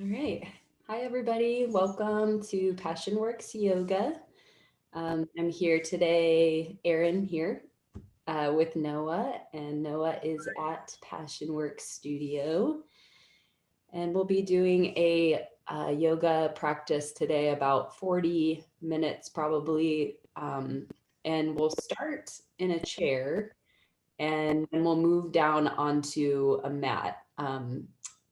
All right. Hi, everybody. Welcome to PassionWorks Yoga. I'm here today, Erin here with Noah, and Noah is at PassionWorks Studio. And we'll be doing a yoga practice today, about 40 minutes probably. And we'll start in a chair and then we'll move down onto a mat.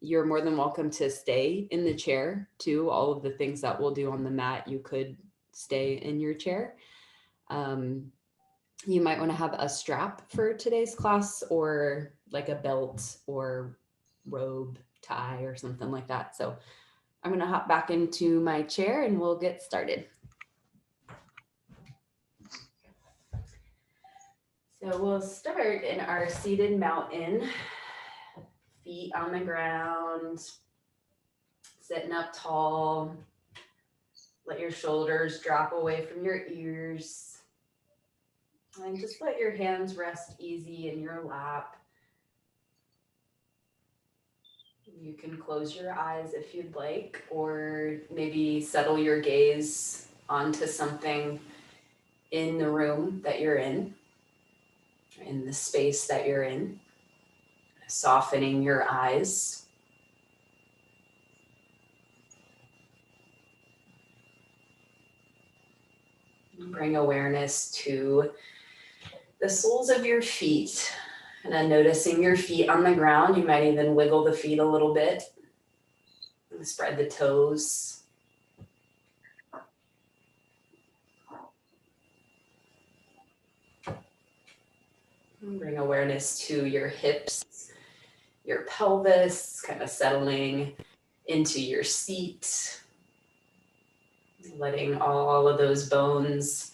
You're more than welcome to stay in the chair too. All of the things that we'll do on the mat, you could stay in your chair. Um, you might want to have a strap for today's class or like a belt or robe, tie, or something like that. So I'm going to hop back into my chair and we'll get started. So we'll start in our seated mountain, feet on the ground, sitting up tall. Let your shoulders drop away from your ears. And just let your hands rest easy in your lap. You can close your eyes if you'd like, or maybe settle your gaze onto something in the room that you're in the space that you're in, softening your eyes. Bring awareness to the soles of your feet, and then noticing your feet on the ground. You might even wiggle the feet a little bit, and spread the toes. And bring awareness to your hips, your pelvis, kind of settling into your seat, letting all of those bones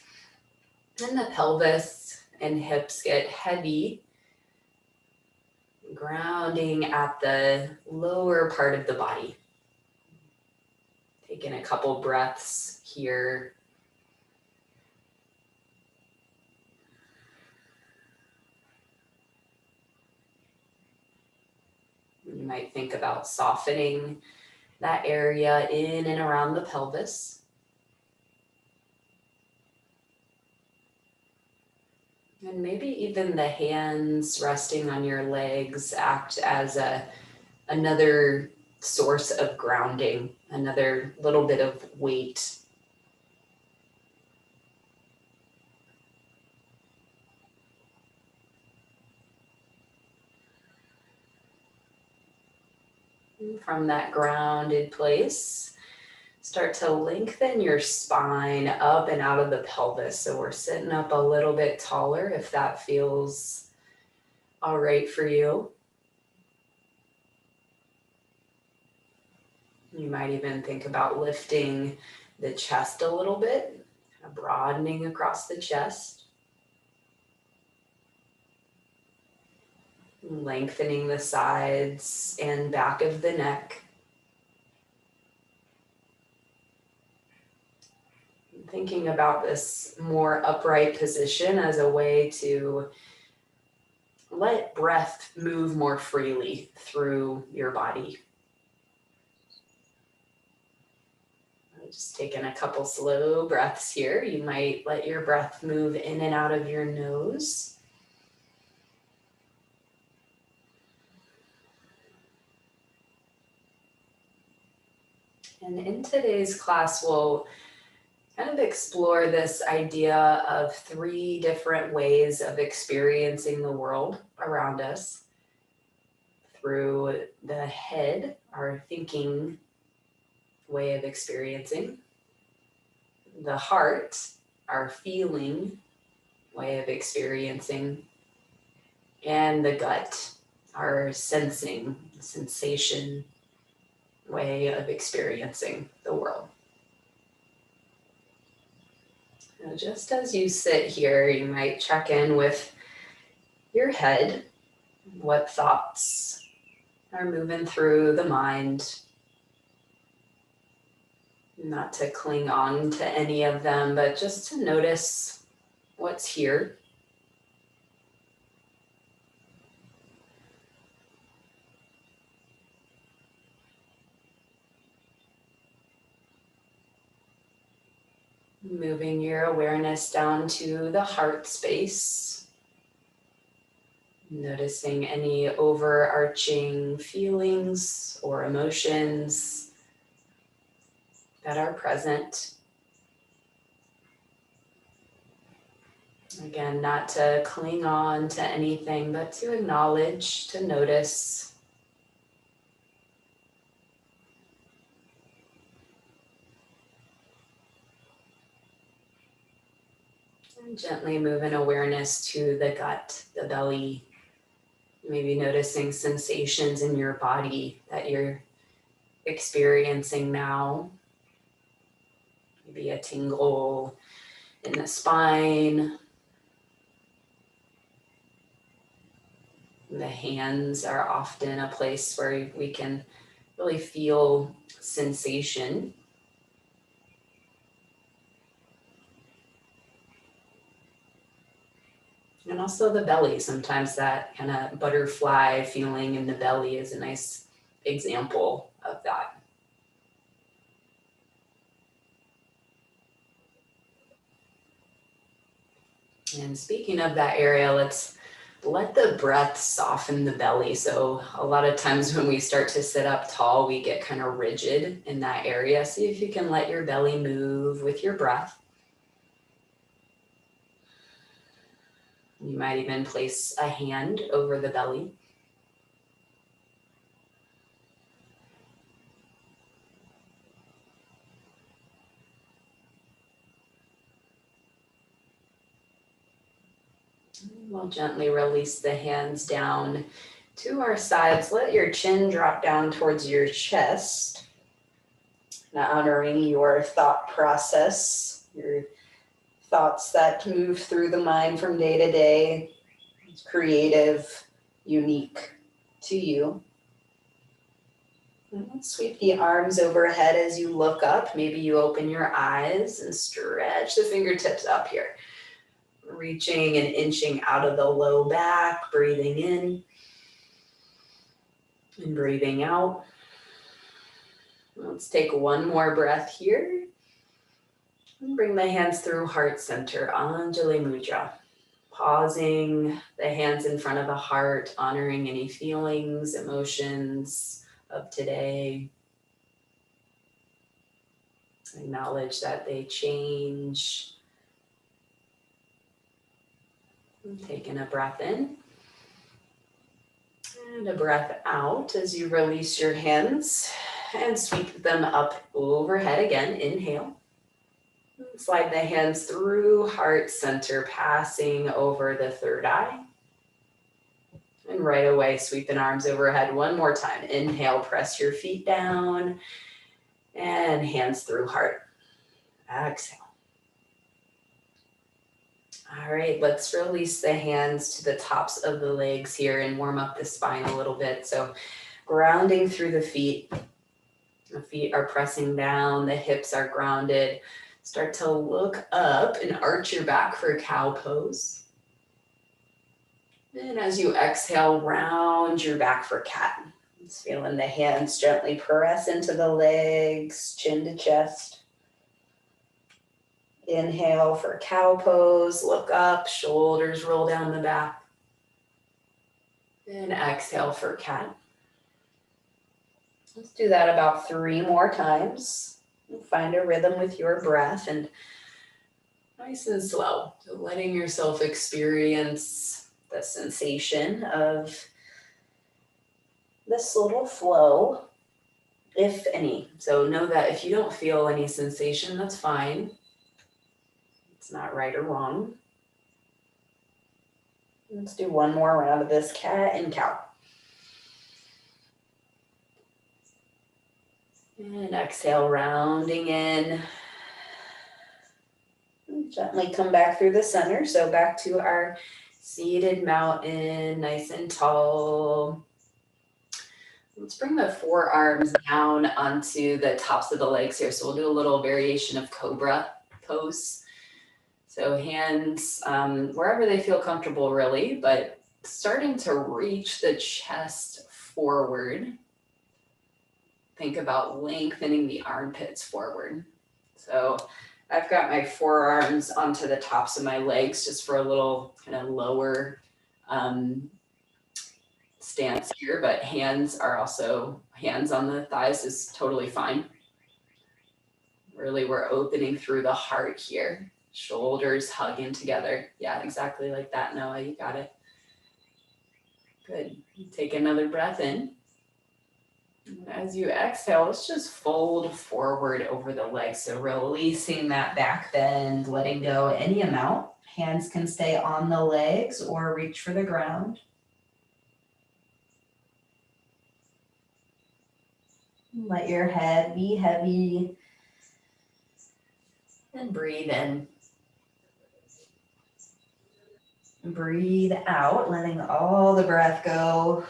in the pelvis and hips get heavy, grounding at the lower part of the body. Taking a couple breaths here. You might think about softening that area in and around the pelvis. And maybe even the hands resting on your legs act as another source of grounding, another little bit of weight. From that grounded place, start to lengthen your spine up and out of the pelvis. So we're sitting up a little bit taller if that feels all right for you. You might even think about lifting the chest a little bit, broadening across the chest. Lengthening the sides and back of the neck. Thinking about this more upright position as a way to let breath move more freely through your body. Just taking a couple slow breaths here. You might let your breath move in and out of your nose. And in today's class, we'll kind of explore this idea of 3 different ways of experiencing the world around us. Through the head, our thinking way of experiencing. The heart, our feeling way of experiencing. And the gut, our sensing, sensation way of experiencing the world. Now, just as you sit here, you might check in with your head. What thoughts are moving through the mind? Not to cling on to any of them, but just to notice what's here. Moving your awareness down to the heart space. Noticing any overarching feelings or emotions that are present. Again, not to cling on to anything, but to acknowledge, to notice. And gently moving awareness to the gut, the belly. Maybe noticing sensations in your body that you're experiencing now. Maybe a tingle in the spine. The hands are often a place where we can really feel sensation. And also the belly, sometimes that kind of butterfly feeling in the belly is a nice example of that. And speaking of that area, let's let the breath soften the belly. So a lot of times when we start to sit up tall, we get kind of rigid in that area. See if you can let your belly move with your breath. You might even place a hand over the belly. We'll gently release the hands down to our sides. Let your chin drop down towards your chest. Now honoring your thought process, your thoughts that move through the mind from day to day. It's creative, unique to you. And let's sweep the arms overhead as you look up. Maybe you open your eyes and stretch the fingertips up here. Reaching and inching out of the low back, breathing in and breathing out. Let's take one more breath here. And bring the hands through heart center, Anjali Mudra. Pausing the hands in front of the heart, honoring any feelings, emotions of today. Acknowledge that they change. Taking a breath in and a breath out as you release your hands and sweep them up overhead again. Inhale. Slide the hands through heart center, passing over the third eye. And right away, sweeping arms overhead one more time. Inhale, press your feet down and hands through heart. Exhale. All right, let's release the hands to the tops of the legs here and warm up the spine a little bit. So grounding through the feet. The feet are pressing down, the hips are grounded. Start to look up and arch your back for cow pose. And as you exhale, round your back for cat. Just feeling the hands gently press into the legs, chin to chest. Inhale for cow pose, look up, shoulders roll down the back. And exhale for cat. Let's do that about 3 more times. Find a rhythm with your breath and nice and slow. So letting yourself experience the sensation of this little flow, if any. So know that if you don't feel any sensation, that's fine. It's not right or wrong. Let's do one more round of this cat and cow. And exhale, rounding in. Gently come back through the center. So back to our seated mountain, nice and tall. Let's bring the forearms down onto the tops of the legs here. So we'll do a little variation of cobra pose. So hands wherever they feel comfortable really, but starting to reach the chest forward. Think about lengthening the armpits forward. So I've got my forearms onto the tops of my legs just for a little kind of lower stance here, but hands on the thighs is totally fine. Really, we're opening through the heart here. Shoulders hugging together. Yeah, exactly like that, Noah, you got it. Good. Take another breath in. As you exhale, let's just fold forward over the legs. So releasing that back bend, letting go any amount. Hands can stay on the legs or reach for the ground. Let your head be heavy. And breathe in. Breathe out, letting all the breath go.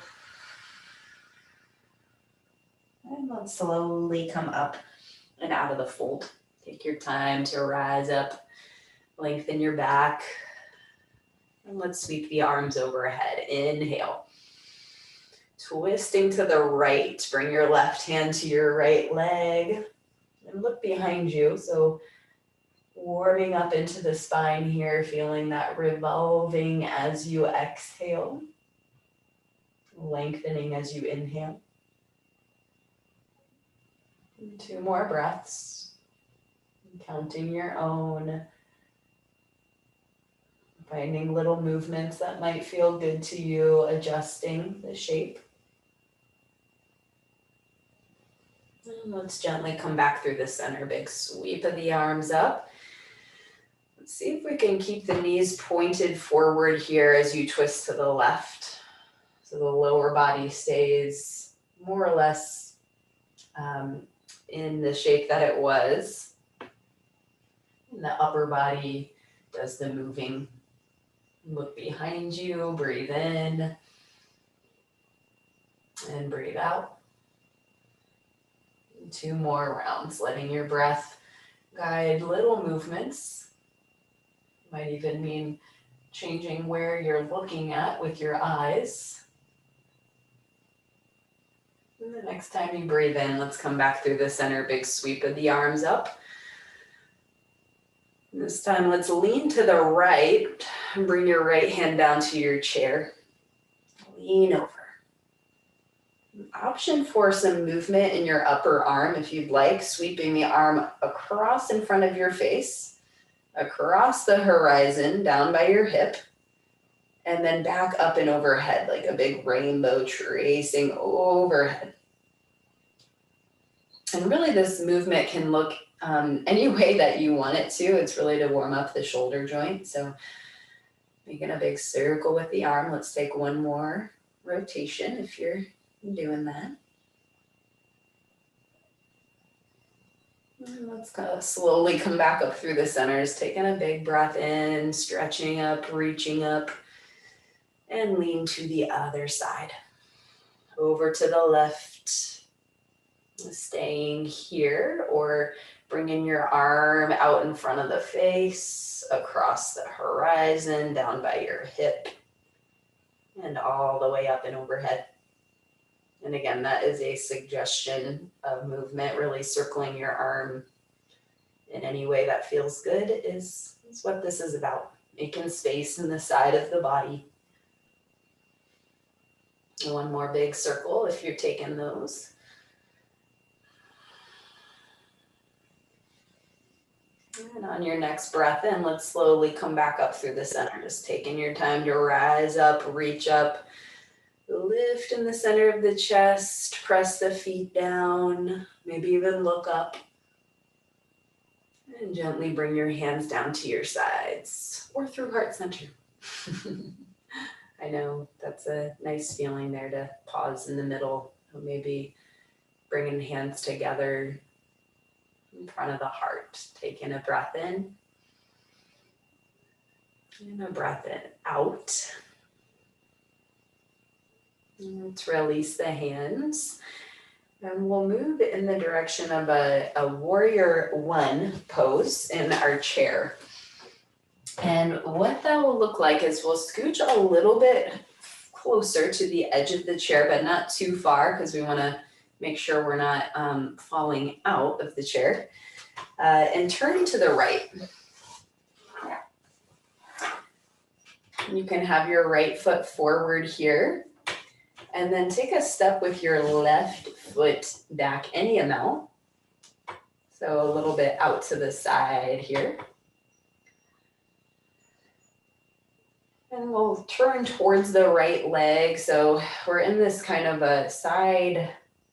And let's slowly come up and out of the fold. Take your time to rise up, lengthen your back. And let's sweep the arms overhead. Inhale. Twisting to the right. Bring your left hand to your right leg. And look behind you. So warming up into the spine here, feeling that revolving as you exhale. Lengthening as you inhale. 2 more breaths. Counting your own. Finding little movements that might feel good to you, adjusting the shape. And let's gently come back through the center. Big sweep of the arms up. Let's see if we can keep the knees pointed forward here as you twist to the left. So the lower body stays more or less in the shape that it was. And the upper body does the moving. Look behind you, breathe in, and breathe out. 2 more rounds, letting your breath guide little movements. Might even mean changing where you're looking at with your eyes. And the next time you breathe in, let's come back through the center, big sweep of the arms up. This time, let's lean to the right and bring your right hand down to your chair. Lean over. Option for some movement in your upper arm if you'd like, sweeping the arm across in front of your face, across the horizon, down by your hip, and then back up and overhead like a big rainbow tracing overhead. And really this movement can look any way that you want it to. It's really to warm up the shoulder joint. So making a big circle with the arm. Let's take 1 more rotation if you're doing that. And let's slowly come back up through the centers, taking a big breath in, stretching up, reaching up, and lean to the other side. Over to the left, staying here, or bringing your arm out in front of the face, across the horizon, down by your hip, and all the way up and overhead. And again, that is a suggestion of movement. Really circling your arm in any way that feels good is what this is about. Making space in the side of the body. And 1 more big circle if you're taking those. And on your next breath in, let's slowly come back up through the center. Just taking your time to rise up, reach up. Lift in the center of the chest, press the feet down, maybe even look up. And gently bring your hands down to your sides or through heart center. I know that's a nice feeling there to pause in the middle, or maybe bringing hands together in front of the heart. Taking a breath in and a breath in, out. Let's release the hands, and we'll move in the direction of a warrior 1 pose in our chair. And what that will look like is we'll scooch a little bit closer to the edge of the chair, but not too far, because we want to make sure we're not falling out of the chair. And turn to the right. You can have your right foot forward here, and then take a step with your left foot back any amount. So a little bit out to the side here. And we'll turn towards the right leg. So we're in this kind of a side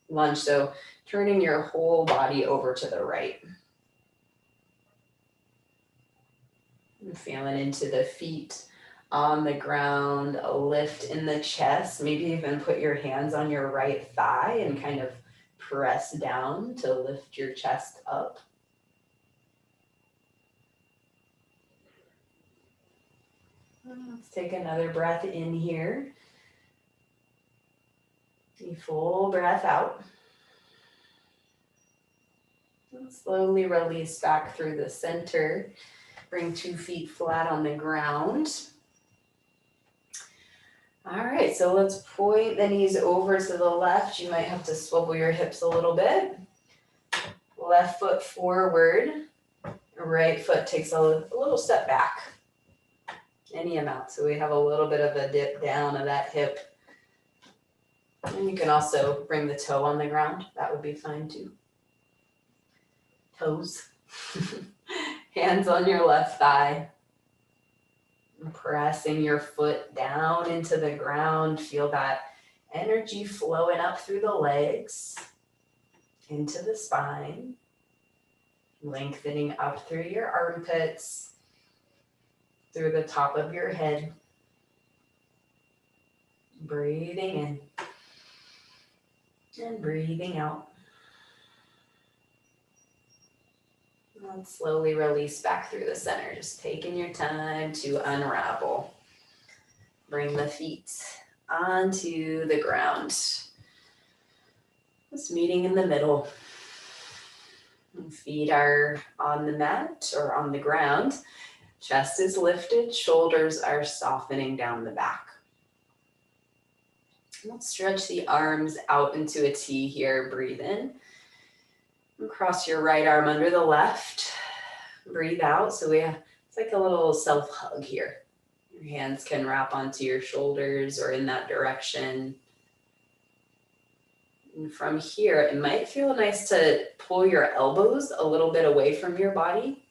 lunge. So turning your whole body over to the right. And feeling into the feet on the ground, a lift in the chest. Maybe even put your hands on your right thigh and kind of press down to lift your chest up. Let's take another breath in here. A full breath out. And slowly release back through the center. Bring 2 feet flat on the ground. All right, so let's point the knees over to the left. You might have to swivel your hips a little bit. Left foot forward. Right foot takes a little step back. Any amount. So we have a little bit of a dip down of that hip. And you can also bring the toe on the ground. That would be fine too. Toes. Hands on your left thigh. Pressing your foot down into the ground. Feel that energy flowing up through the legs, into the spine. Lengthening up through your armpits, through the top of your head. Breathing in and breathing out. And slowly release back through the center. Just taking your time to unravel. Bring the feet onto the ground. Just meeting in the middle. Feet are on the mat or on the ground. Chest is lifted. Shoulders are softening down the back. Let's stretch the arms out into a T here. Breathe in. And cross your right arm under the left. Breathe out. So it's like a little self-hug here. Your hands can wrap onto your shoulders or in that direction. And from here, it might feel nice to pull your elbows a little bit away from your body.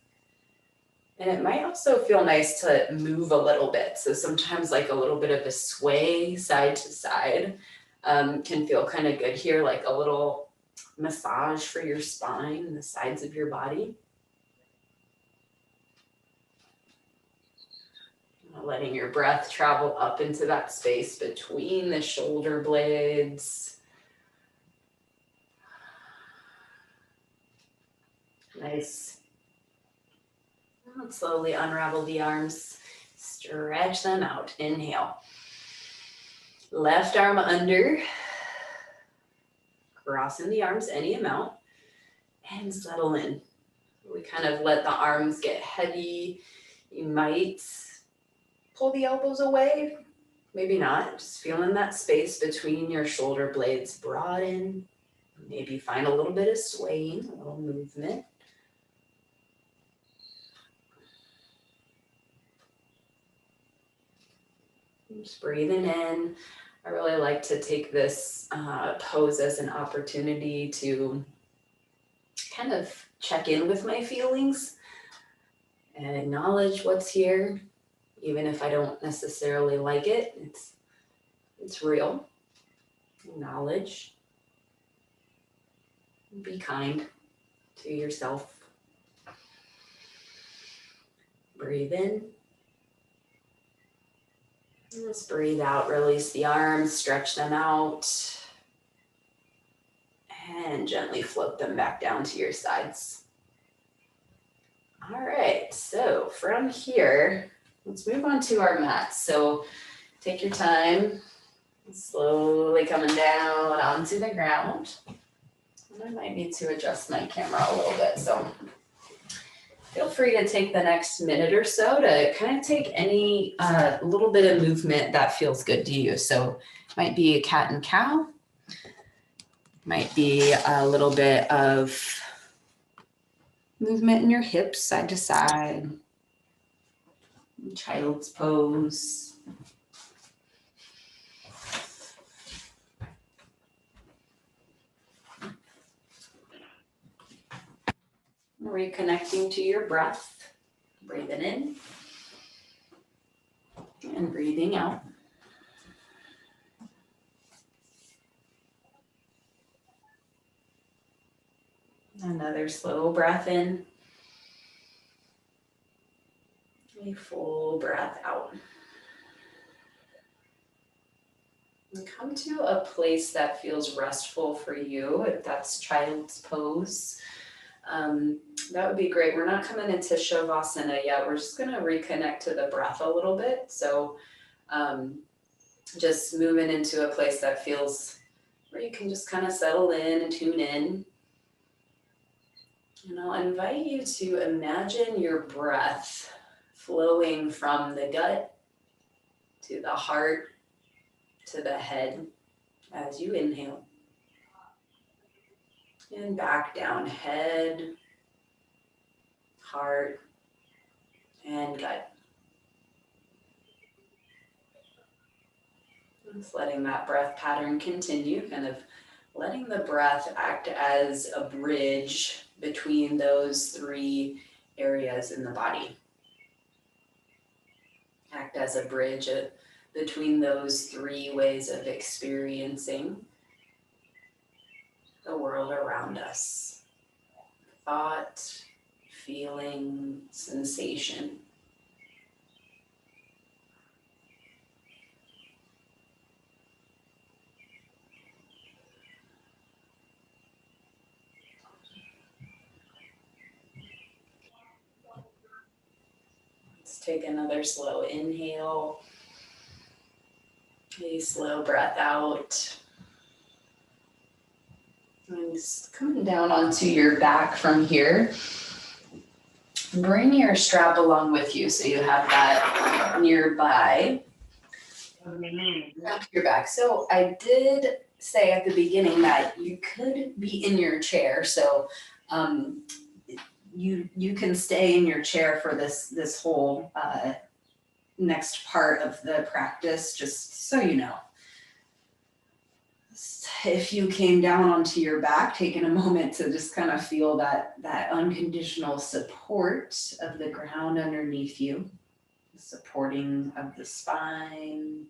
And it might also feel nice to move a little bit. So sometimes like a little bit of a sway side to side can feel kind of good here, like a little massage for your spine and the sides of your body. Letting your breath travel up into that space between the shoulder blades. Nice. And slowly unravel the arms. Stretch them out. Inhale. Left arm under. Crossing the arms any amount. And settle in. We kind of let the arms get heavy. You might pull the elbows away. Maybe not. Just feeling that space between your shoulder blades broaden. Maybe find a little bit of swaying, a little movement. Just breathing in. I really like to take this pose as an opportunity to kind of check in with my feelings and acknowledge what's here, even if I don't necessarily like it. It's real. Acknowledge. Be kind to yourself. Breathe in. Just breathe out, release the arms, stretch them out, and gently float them back down to your sides. All right, so from here, let's move on to our mats. So take your time, slowly coming down onto the ground. And I might need to adjust my camera a little bit, so feel free to take the next minute or so to kind of take any little bit of movement that feels good to you. So it might be a cat and cow. Might be a little bit of movement in your hips side to side. Child's pose. Reconnecting to your breath. Breathing in and breathing out. Another slow breath in. A full breath out. And come to a place that feels restful for you. If that's child's pose, that would be great. We're not coming into Shavasana yet. We're just going to reconnect to the breath a little bit. So just moving into a place that feels where you can just kind of settle in and tune in. And I'll invite you to imagine your breath flowing from the gut to the heart to the head as you inhale. And back down, head, heart, and gut. Just letting that breath pattern continue, kind of letting the breath act as a bridge between those three areas in the body. Act as a bridge between those three ways of experiencing the world around us. Thought, feeling, sensation. Let's take another slow inhale. A slow breath out. And just coming down onto your back from here. Bring your strap along with you so you have that nearby. Your back. So I did say at the beginning that you could be in your chair. So you can stay in your chair for this whole next part of the practice, just so you know. If you came down onto your back, taking a moment to just kind of feel that unconditional support of the ground underneath you, the supporting of the spine.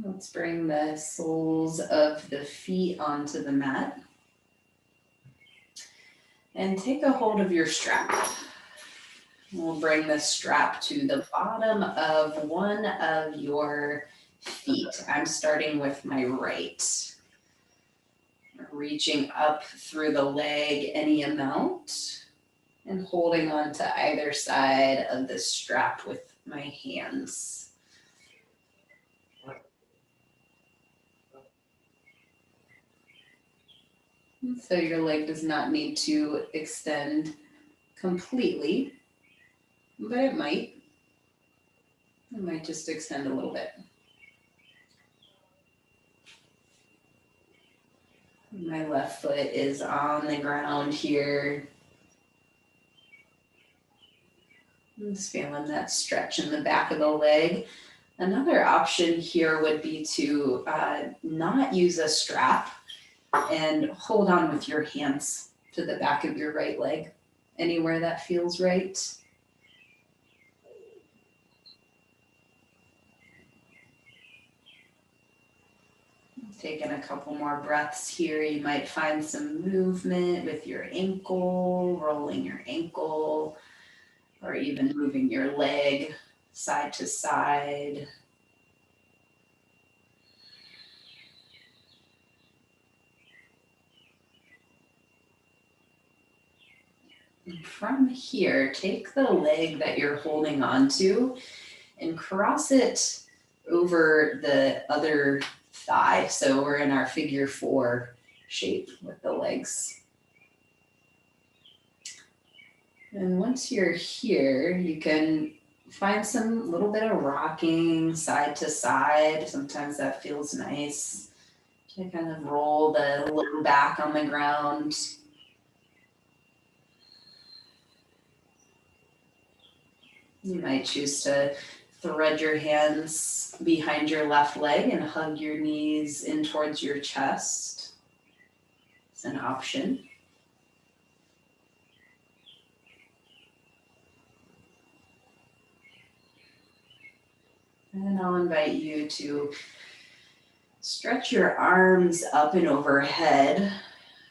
Let's bring the soles of the feet onto the mat. And take a hold of your strap. We'll bring the strap to the bottom of one of your feet. I'm starting with my right. Reaching up through the leg any amount and holding on to either side of the strap with my hands. So your leg does not need to extend completely, but it might. It might just extend a little bit. My left foot is on the ground here. I'm just feeling that stretch in the back of the leg. Another option here would be to not use a strap and hold on with your hands to the back of your right leg, anywhere that feels right. Taking a couple more breaths here. You might find some movement with your ankle, rolling your ankle, or even moving your leg side to side. And from here, take the leg that you're holding on to and cross it over the other thigh. So we're in our figure 4 shape with the legs. And once you're here, you can Find some little bit of rocking side to side. Sometimes that feels nice to kind of roll the low back on the ground. You might choose to thread your hands behind your left leg and hug your knees in towards your chest. It's an option. And I'll invite you to stretch your arms up and overhead,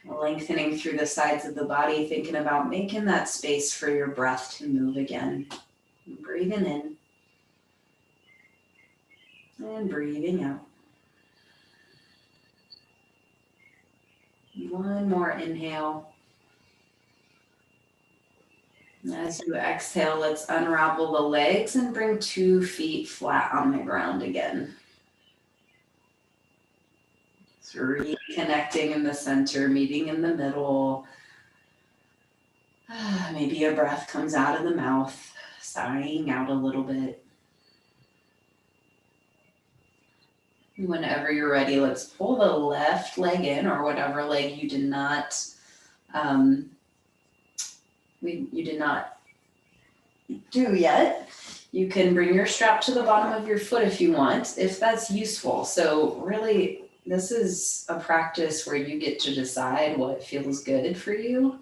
lengthening through the sides of the body, thinking about making that space for your breath to move again. Breathing in and breathing out. One more inhale. As you exhale, let's unravel the legs and bring 2 feet flat on the ground again. So reconnecting in the center, meeting in the middle. Maybe a breath comes out of the mouth, sighing out a little bit. Whenever you're ready, let's pull the left leg in, or whatever leg you did not do yet. You can bring your strap to the bottom of your foot if you want, if that's useful. So really, this is a practice where you get to decide what feels good for you.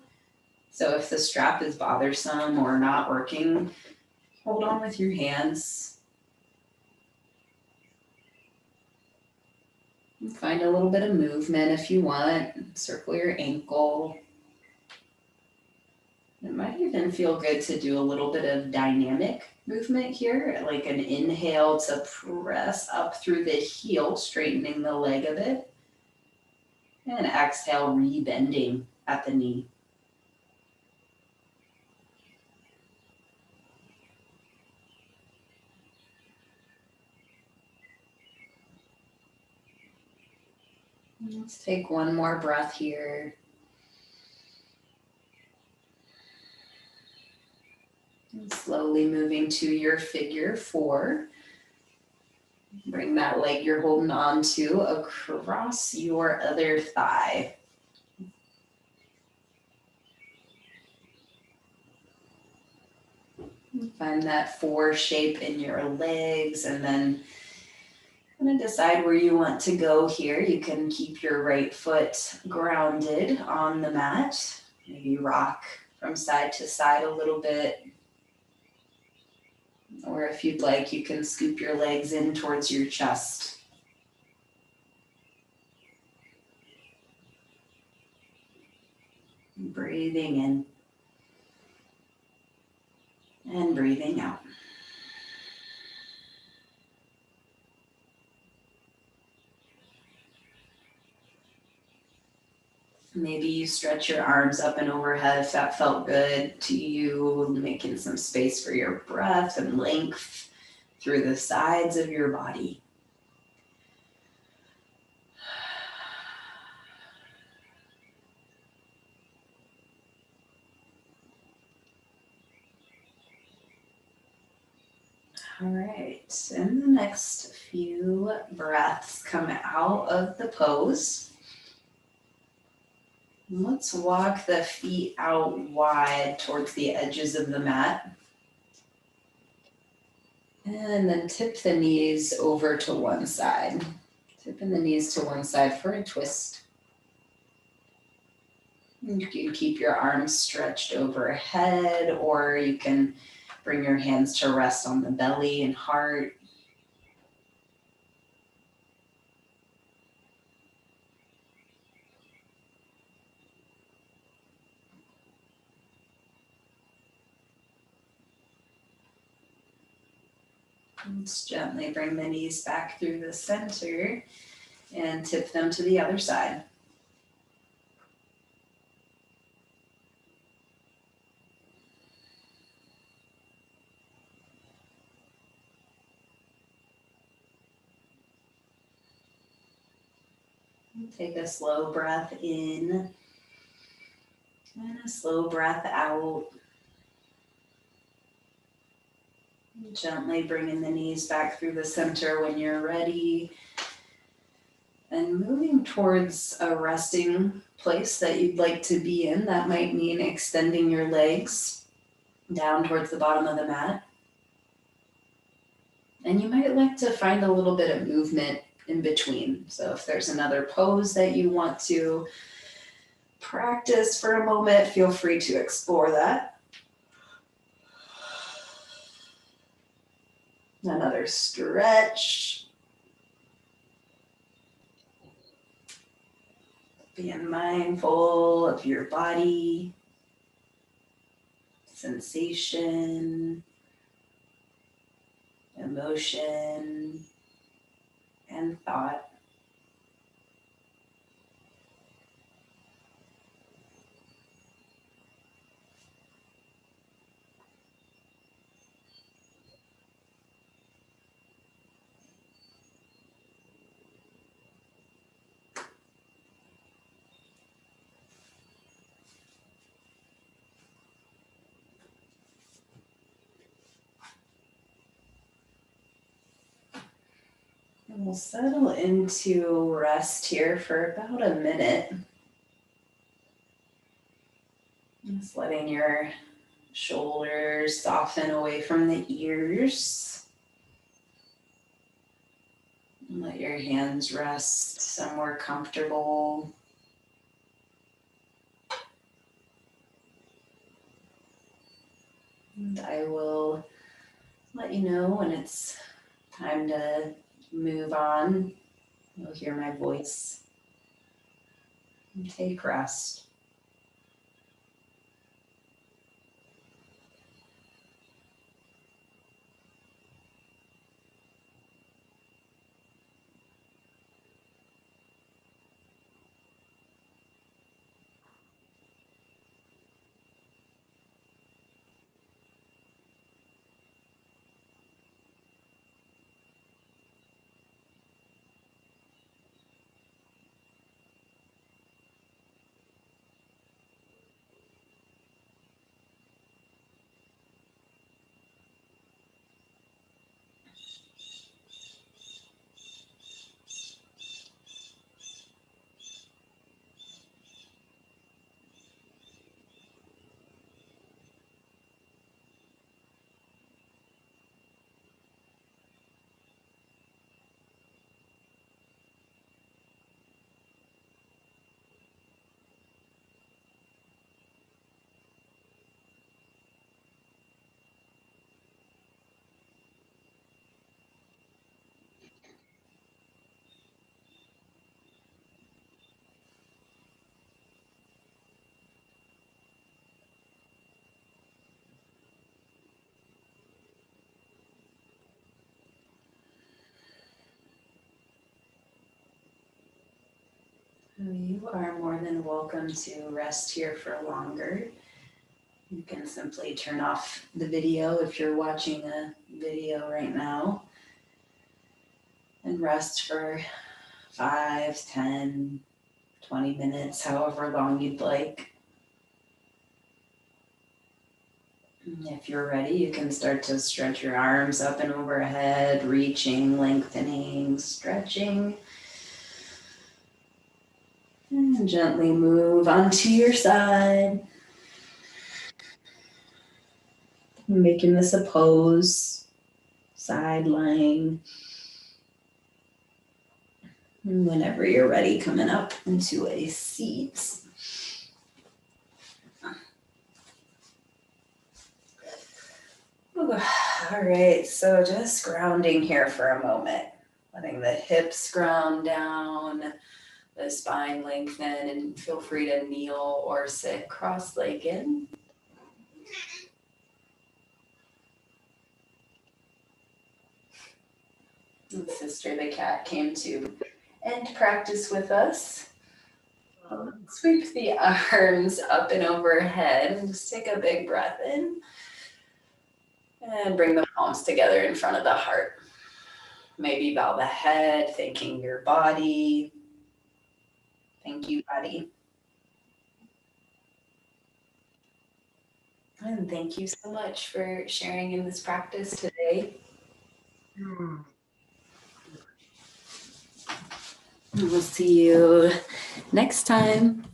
So if the strap is bothersome or not working, hold on with your hands. Find a little bit of movement if you want. Circle your ankle. It might even feel good to do a little bit of dynamic movement here, like an inhale to press up through the heel, straightening the leg a bit. And exhale, rebending at the knee. Let's take one more breath here. And slowly moving to your figure 4. Bring that leg you're holding on to across your other thigh. Find that 4 shape in your legs, and then kind of decide where you want to go here. You can keep your right foot grounded on the mat. Maybe rock from side to side a little bit. Or if you'd like, you can scoop your legs in towards your chest. Breathing in and breathing out. Maybe you stretch your arms up and overhead if that felt good to you, making some space for your breath and length through the sides of your body. All right, and the next few breaths come out of the pose. Let's walk the feet out wide towards the edges of the mat. And then tip the knees over to one side. Tipping the knees to one side for a twist. You can keep your arms stretched overhead, or you can bring your hands to rest on the belly and heart. Let's gently bring the knees back through the center and tip them to the other side. Take a slow breath in and a slow breath out. Gently bringing the knees back through the center when you're ready. And moving towards a resting place that you'd like to be in. That might mean extending your legs down towards the bottom of the mat. And you might like to find a little bit of movement in between. So if there's another pose that you want to practice for a moment, feel free to explore that. Another stretch. Being mindful of your body, sensation, emotion, and thought. And we'll settle into rest here for about a minute. Just letting your shoulders soften away from the ears. And let your hands rest somewhere comfortable. And I will let you know when it's time to move on. You'll hear my voice. And take rest. You are more than welcome to rest here for longer. You can simply turn off the video if you're watching a video right now and rest for 5, 10, 20 minutes, however long you'd like. If you're ready, you can start to stretch your arms up and overhead, reaching, lengthening, stretching. And gently move onto your side. Making this a pose, side lying. And whenever you're ready, coming up into a seat. Ooh, all right, so just grounding here for a moment. Letting the hips ground down, the spine lengthen, and feel free to kneel or sit cross-legged. And Sister the cat came to end practice with us. Sweep the arms up and overhead and just take a big breath in. And bring the palms together in front of the heart. Maybe bow the head, thanking your body. Thank you, body. And thank you so much for sharing in this practice today. We'll see you next time.